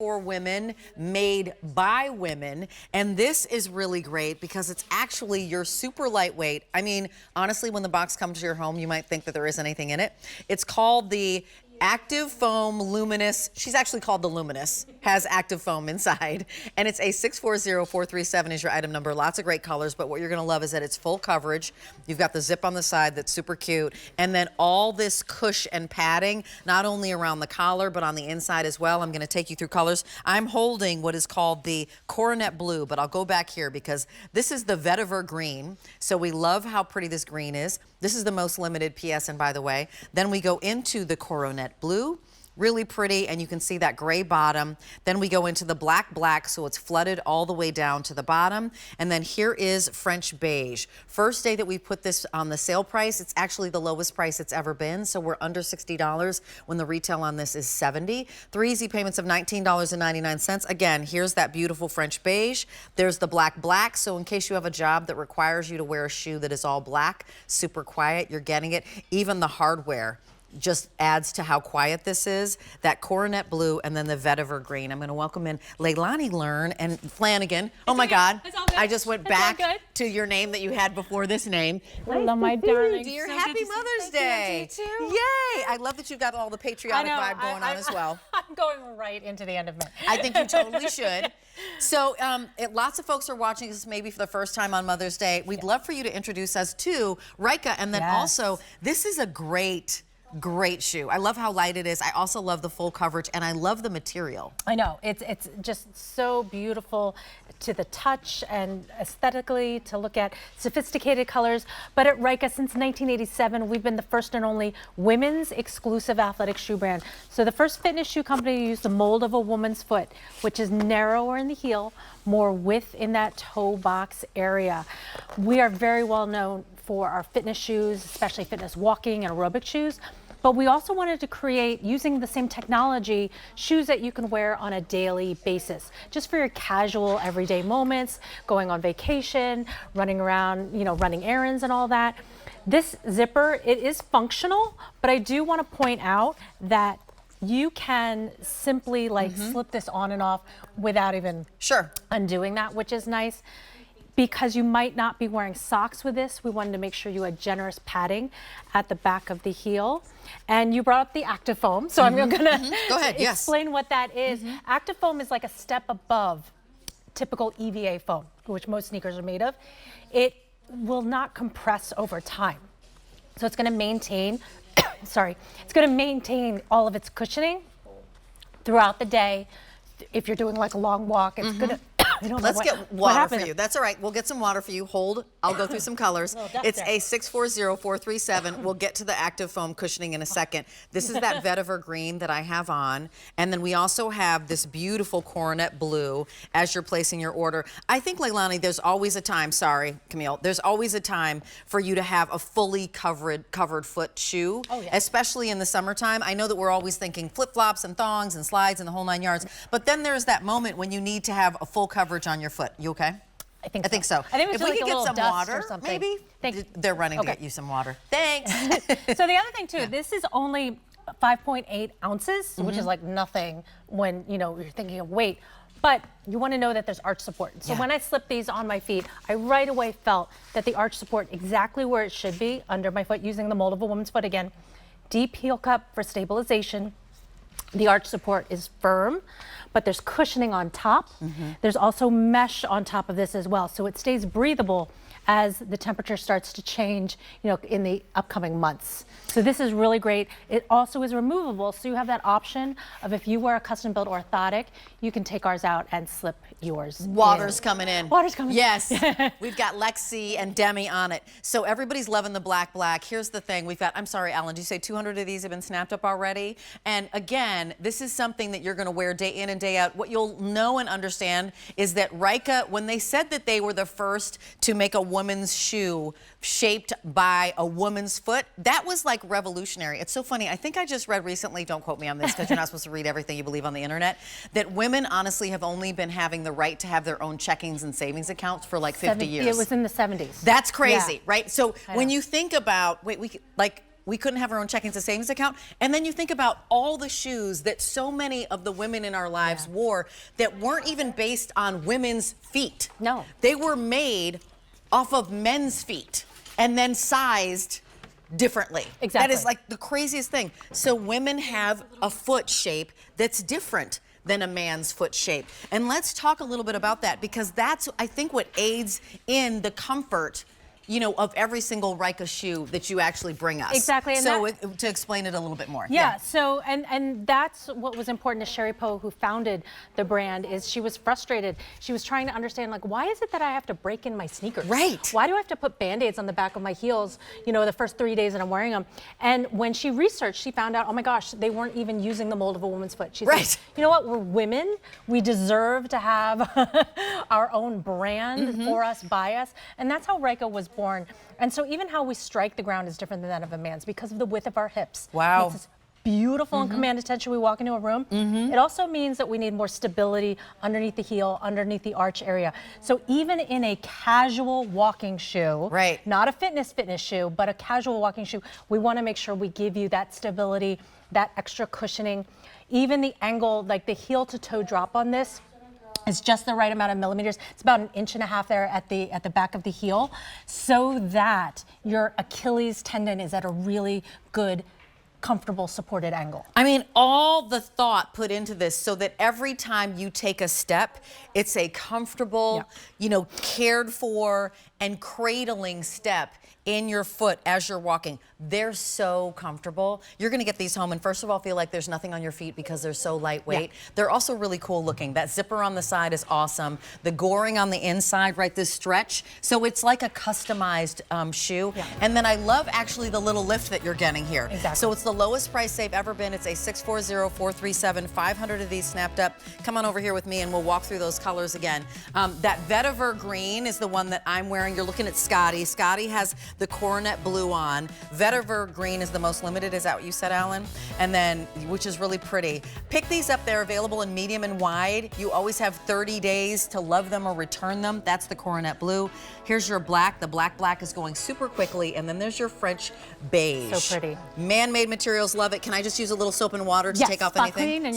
for women, made by women. And this is really great because it's actually your super lightweight. I mean, honestly, when the box comes to your home, you might think that there isn't anything in it. It's called the ActivFoam Luminous. She's actually called the Luminous, has ActivFoam inside. And it's a 640437 is your item number. Lots of great colors, but what you're gonna love is that it's full coverage. You've got the zip on the side that's super cute. And then all this cush and padding, not only around the collar, but on the inside as well. I'm gonna take you through colors. I'm holding what is called the Coronet Blue, but I'll go back here because this is the vetiver green. So we love how pretty this green is. This is the most limited PSN, by the way. Then we go into the Coronet Blue, really pretty, and you can see that gray bottom. Then we go into the black, so it's flooded all the way down to the bottom. And then here is French beige. First day that we put this on the sale price, it's actually the lowest price it's ever been, so we're under $60 when the retail on this is $70. 3 easy payments of $19.99. Again, here's that beautiful French beige. There's the black, so in case you have a job that requires you to wear a shoe that is all black, super quiet, you're getting it. Even the hardware just adds to how quiet this is. That Coronet Blue and then the vetiver green. I'm going to welcome in Leilani Learn and Flanagan. Oh my God, I just went back to your name that you had before this name. Hello, my darling. Dear, so happy Mother's Day. You too. Yay. I love that you've got all the patriotic vibe going on as well. I'm going right into the end of May. I think you totally should. So lots of folks are watching this maybe for the first time on Mother's Day. We'd love for you to introduce us to Ryka, and then also, this is a great shoe. I love how light it is. I also love the full coverage, and I love the material. I know, it's just so beautiful to the touch and aesthetically to look at, sophisticated colors. But at Ryka, since 1987, we've been the first and only women's exclusive athletic shoe brand. So the first fitness shoe company to use the mold of a woman's foot, which is narrower in the heel, more width in that toe box area. We are very well known for our fitness shoes, especially fitness walking and aerobic shoes. But we also wanted to create, using the same technology, shoes that you can wear on a daily basis, just for your casual everyday moments, going on vacation, running around, you know, running errands and all that. This zipper, it is functional, but I do want to point out that you can simply slip this on and off without even undoing that, which is nice. Because you might not be wearing socks with this, we wanted to make sure you had generous padding at the back of the heel. And you brought up the ActivFoam, so I'm going to explain what that is. ActivFoam is like a step above typical EVA foam, which most sneakers are made of. It will not compress over time. So it's going to maintain, it's going to maintain all of its cushioning throughout the day. If you're doing like a long walk, it's going to Let's get water for you. That's all right. We'll get some water for you. Hold. I'll go through some colors. It's a 640437. We'll get to the ActivFoam cushioning in a second. This is that vetiver green that I have on. And then we also have this beautiful Coronet Blue as you're placing your order. I think, Leilani, there's always a time, sorry, Camille, there's always a time for you to have a fully covered foot shoe, especially in the summertime. I know that we're always thinking flip-flops and thongs and slides and the whole 9 yards. But then there's that moment when you need to have a full coverage on your foot. You okay? I think so. I think if we could get some water, maybe. They're running to get you some water. Thanks. So the other thing too, this is only 5.8 ounces, which is like nothing when you're thinking of weight. But you want to know that there's arch support. So when I slipped these on my feet, I right away felt that the arch support exactly where it should be under my foot, using the mold of a woman's foot again. Deep heel cup for stabilization. The arch support is firm, but there's cushioning on top. There's also mesh on top of this as well, so it stays breathable as the temperature starts to change, in the upcoming months. So this is really great. It also is removable, so you have that option of, if you wear a custom-built orthotic, you can take ours out and slip yours Water's coming in. Water's coming in. Yes. We've got Lexi and Demi on it. So everybody's loving the black. Here's the thing. We've got, I'm sorry, Alan, did you say 200 of these have been snapped up already? And again, this is something that you're going to wear day in and day out. What you'll know and understand is that Ryka, when they said that they were the first to make a woman's shoe shaped by a woman's foot, that was like revolutionary. It's so funny. I think I just read recently, don't quote me on this because you're not supposed to read everything you believe on the internet, that women honestly have only been having the right to have their own checkings and savings accounts for like 50 years. It was in the 70s. That's crazy, right? So when you think about, we couldn't have our own checkings and savings account. And then you think about all the shoes that so many of the women in our lives wore that weren't even based on women's feet. No. They were made off of men's feet and then sized differently. Exactly. That is like the craziest thing. So women have a foot shape that's different than a man's foot shape. And let's talk a little bit about that, because that's, I think, what aids in the comfort, you know, of every single Ryka shoe that you actually bring us. Exactly. And so to explain it a little bit more. Yeah, so, and that's what was important to Sherry Poe, who founded the brand, is she was frustrated. She was trying to understand, like, why is it that I have to break in my sneakers? Right. Why do I have to put Band-Aids on the back of my heels, you know, the first 3 days that I'm wearing them? And when she researched, she found out, oh my gosh, they weren't even using the mold of a woman's foot. She said, you know what, we're women. We deserve to have our own brand for us, by us. And that's how Ryka was born. And so even how we strike the ground is different than that of a man's because of the width of our hips. Wow. Makes us beautiful and command attention. We walk into a room. It also means that we need more stability underneath the heel, underneath the arch area. So even in a casual walking shoe, not a fitness shoe, but a casual walking shoe, we want to make sure we give you that stability, that extra cushioning. Even the angle, like the heel to toe drop on this, is just the right amount of millimeters. It's about 1.5 inches there at the back of the heel, so that your Achilles tendon is at a really good, comfortable, supported angle. I mean, all the thought put into this so that every time you take a step, it's a comfortable, you know, cared for and cradling step in your foot as you're walking. They're so comfortable. You're gonna get these home and first of all feel like there's nothing on your feet because they're so lightweight. They're also really cool looking. That zipper on the side is awesome. The goring on the inside, right, this stretch. So it's like a customized shoe. And then I love actually the little lift that you're getting here. Exactly. So it's the lowest price they've ever been. It's a 640-437, 500 of these snapped up. Come on over here with me and we'll walk through those colors again. That vetiver green is the one that I'm wearing. You're looking at Scotty. Scotty has the coronet blue on. Vetiver green is the most limited, is that what you said, Alan? And then, which is really pretty. Pick these up, they're available in medium and wide. You always have 30 days to love them or return them. That's the coronet blue. Here's your black. The black is going super quickly. And then there's your French beige. So pretty. Man-made materials, love it. Can I just use a little soap and water to take off anything?